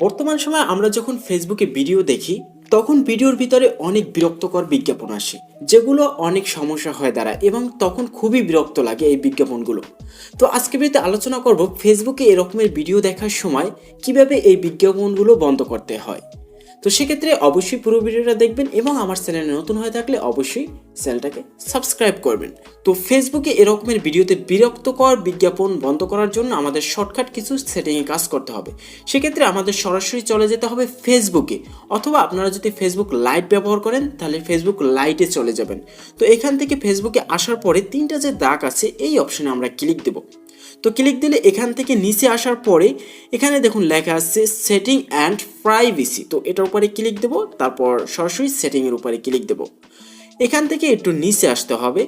বর্তমান সময়ে আমরা যখন ফেসবুকে ভিডিও দেখি তখন ভিডিওর ভিতরে অনেক বিরক্তকর বিজ্ঞাপন আসে, যেগুলো অনেক সমস্যা হয়ে দাঁড়ায় এবং তখন খুবই বিরক্ত লাগে এই বিজ্ঞাপনগুলো। তো আজকে ভিডিওতে আলোচনা করব ফেসবুকে এরকমের ভিডিও দেখার সময় কিভাবে এই বিজ্ঞাপনগুলো বন্ধ করতে হয়। তো সেক্ষেত্রে অবশ্যই পুরো ভিডিওটা দেখবেন এবং আমার চ্যানেলে নতুন হয়ে থাকলে অবশ্যই চ্যানেলটাকে সাবস্ক্রাইব করবেন। তো ফেসবুকে এরকমের ভিডিওতে বিরক্তকর বিজ্ঞাপন বন্ধ করার জন্য আমাদের শর্টকাট কিছু সেটিংয়ে কাজ করতে হবে। সেক্ষেত্রে আমাদের সরাসরি চলে যেতে হবে ফেসবুকে, অথবা আপনারা যদি ফেসবুক লাইট ব্যবহার করেন তাহলে ফেসবুক লাইটে চলে যাবেন। তো এখান থেকে ফেসবুকে আসার পরে তিনটা যে দাগ আছে এই অপশনে আমরা ক্লিক দেব। তো ক্লিক দিলে এখান থেকে নিচে আসার পরে এখানে দেখুন লেখা আছে সেটিং অ্যান্ড প্রাইভেসি। তো এটার উপরে ক্লিক দেব, তারপর সরাসরি সেটিংয়ের উপরে ক্লিক দেব। এখান থেকে একটু নিচে আসতে হবে।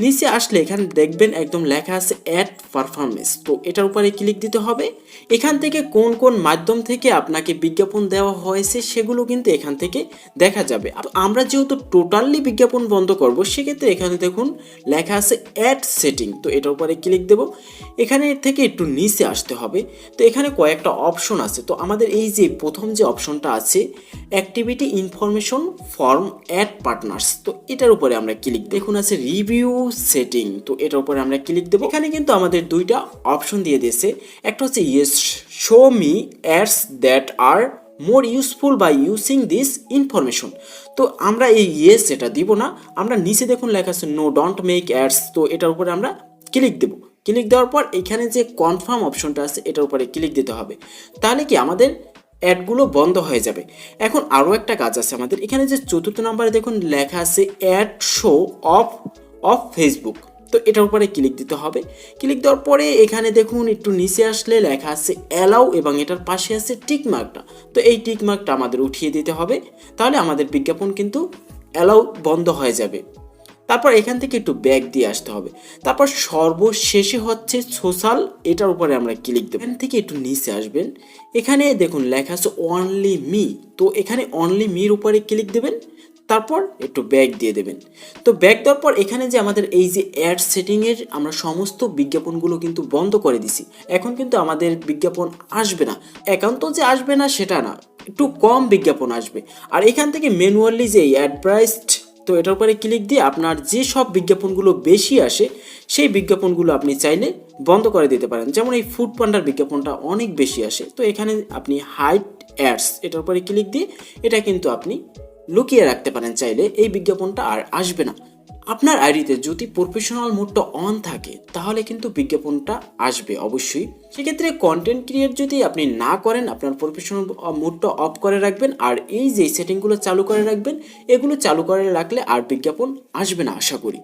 নিচে আসলে এখানে দেখবেন একদম লেখা আছে অ্যাড পারফরমেন্স। তো এটার উপরে ক্লিক দিতে হবে। এখান থেকে কোন কোন মাধ্যম থেকে আপনাকে বিজ্ঞাপন দেওয়া হয়েছে সেগুলো কিন্তু এখান থেকে দেখা যাবে। আমরা যেহেতু টোটালি বিজ্ঞাপন বন্ধ করব, সেক্ষেত্রে এখানে দেখুন লেখা আছে অ্যাড সেটিং। তো এটার উপরে ক্লিক দেব। এখানে থেকে একটু নিচে আসতে হবে। তো এখানে কয়েকটা অপশন আছে। তো আমাদের এই যে প্রথম যে অপশনটা আছে activity information form ad partners, তো এটার উপরে আমরা ক্লিক দেখুন আছে রিভিউ সেটিং। তো এটার উপরে আমরা ক্লিক দেবো। এখানে কিন্তু আমাদের দুইটা অপশন দিয়ে দিয়েছে। একটা হচ্ছে yes show me ads that are more useful by using this information. তো আমরা এই ইয়েস এটা দিব না, আমরা নিচে দেখুন লেখা আছে নো ডোন্ট মেক অ্যাডস। তো এটার উপরে আমরা ক্লিক দেবো। ক্লিক দেওয়ার পর এখানে যে কনফার্ম অপশনটা আছে এটার উপরে ক্লিক দিতে হবে। তাহলে কি আমাদের অ্যাডগুলো বন্ধ হয়ে যাবে। এখন আরও একটা কাজ আছে আমাদের। এখানে যে চতুর্থ নাম্বারে দেখুন লেখা আছে add show off of Facebook. তো এটার উপরে ক্লিক দিতে হবে। ক্লিক দেওয়ার পরে এখানে দেখুন একটু নিচে আসলে লেখা আছে অ্যালাউ এবং এটার পাশে আছে টিক মার্কটা। তো এই টিক মার্কটা আমাদের উঠিয়ে দিতে হবে। তাহলে আমাদের বিজ্ঞাপন কিন্তু অ্যালাউ বন্ধ হয়ে যাবে। তারপর এখান থেকে একটু ব্যাক দিয়ে আসতে হবে। তারপর সর্বশেষে হচ্ছে সোশ্যাল, এটার উপরে আমরা ক্লিক দেব। এখান থেকে একটু নিচে আসবেন। এখানে দেখুন লেখা আছে অনলি মি। তো এখানে অনলি মির উপরে ক্লিক দেবেন, তারপর একটু ব্যাক দিয়ে দেবেন। তো ব্যাক দেওয়ার পর এখানে যে আমাদের এই যে অ্যাড সেটিংয়ের আমরা সমস্ত বিজ্ঞাপনগুলো কিন্তু বন্ধ করে দিছি। এখন কিন্তু আমাদের বিজ্ঞাপন আসবে না। একান্ত যে আসবে না সেটা না, একটু কম বিজ্ঞাপন আসবে। আর এখান থেকে ম্যানুয়ালি যে অ্যাডভার্টাইজড, তো এটার উপরে ক্লিক দিয়ে আপনার যে সব বিজ্ঞাপনগুলো বেশি আসে সেই বিজ্ঞাপনগুলো আপনি চাইলে বন্ধ করে দিতে পারেন। যেমন এই ফুড পান্ডার বিজ্ঞাপনটা অনেক বেশি আসে, তো এখানে আপনি হাইড অ্যাডস এটার উপরে ক্লিক দিয়ে এটা কিন্তু আপনি লুকিয়ে রাখতে পারেন চাইলে, এই বিজ্ঞাপনটা আর আসবে না। আপনার আইডিতে যদি প্রফেশনাল মোডটা অন থাকে তাহলে কিন্তু বিজ্ঞাপনটা আসবে অবশ্যই। সেক্ষেত্রে কন্টেন্ট ক্রিয়েট যদি আপনি না করেন, আপনার প্রফেশনাল মোডটা অফ করে রাখবেন আর এই যে সেটিংগুলো চালু করে রাখবেন, এগুলো চালু করে রাখলে আর বিজ্ঞাপন আসবে না আশা করি।